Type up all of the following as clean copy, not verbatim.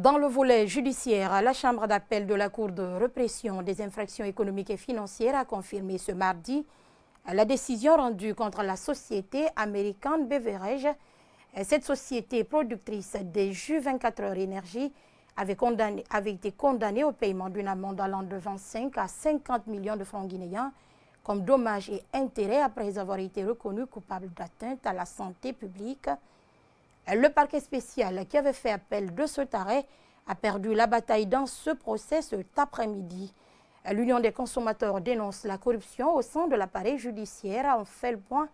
Dans le volet judiciaire, la Chambre d'appel de la Cour de répression des infractions économiques et financières a confirmé ce mardi la décision rendue contre la société American Beverage. Cette société productrice des jus 24 heures énergie avait été condamnée au paiement d'une amende allant de 25 à 50 millions de francs guinéens comme dommages et intérêts après avoir été reconnu coupable d'atteinte à la santé publique. Le parquet spécial qui avait fait appel de cet arrêt a perdu la bataille dans ce procès cet après-midi. L'Union des consommateurs dénonce la corruption au sein de l'appareil judiciaire. On fait le point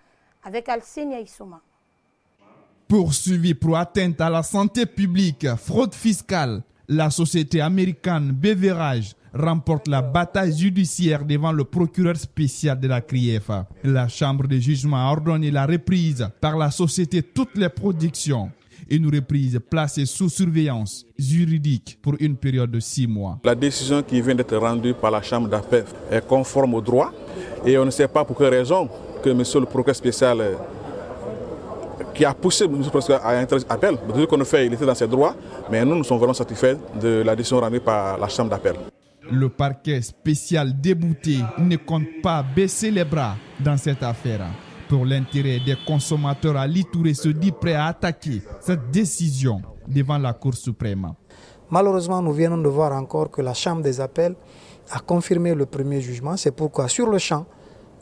avec Alsenia Issouma. Poursuivi pour atteinte à la santé publique, fraude fiscale, la société américaine Beverage remporte la bataille judiciaire devant le procureur spécial de la CRIEF. La chambre de jugement a ordonné la reprise par la société toutes les productions. Une reprise placée sous surveillance juridique pour une période de 6 mois. La décision qui vient d'être rendue par la chambre d'appel est conforme au droit et on ne sait pas pour quelle raison que monsieur le procureur spécial qui a poussé monsieur le procureur à un appel. De ce qu'on a fait, il était dans ses droits, mais nous sommes vraiment satisfaits de la décision rendue par la chambre d'appel. Le parquet spécial débouté ne compte pas baisser les bras dans cette affaire. Pour l'intérêt des consommateurs, Ali Touré se dit prêt à attaquer cette décision devant la Cour suprême. Malheureusement, nous venons de voir encore que la Chambre des appels a confirmé le premier jugement. C'est pourquoi, sur le champ,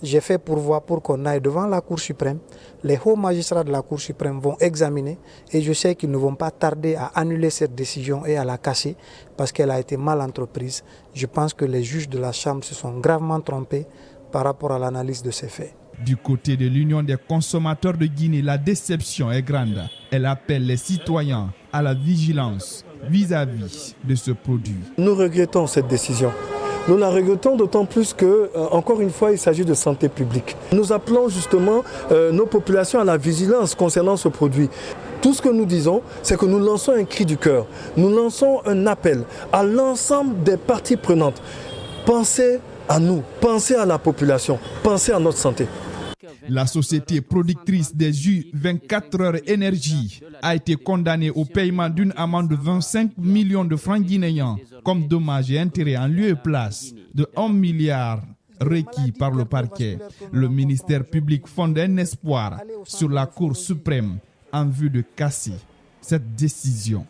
j'ai fait pourvoi pour qu'on aille devant la Cour suprême. Les hauts magistrats de la Cour suprême vont examiner et je sais qu'ils ne vont pas tarder à annuler cette décision et à la casser parce qu'elle a été mal entreprise. Je pense que les juges de la Chambre se sont gravement trompés par rapport à l'analyse de ces faits. Du côté de l'Union des consommateurs de Guinée, la déception est grande. Elle appelle les citoyens à la vigilance vis-à-vis de ce produit. Nous regrettons cette décision. Nous la regrettons d'autant plus que, encore une fois, il s'agit de santé publique. Nous appelons justement nos populations à la vigilance concernant ce produit. Tout ce que nous disons, c'est que nous lançons un cri du cœur. Nous lançons un appel à l'ensemble des parties prenantes. Pensez à nous, pensez à la population, pensez à notre santé. La société productrice des jus 24 heures énergie a été condamnée au paiement d'une amende de 25 millions de francs guinéens comme dommages et intérêts en lieu et place de 1 milliard requis par le parquet. Le ministère public fonde un espoir sur la Cour suprême en vue de casser cette décision.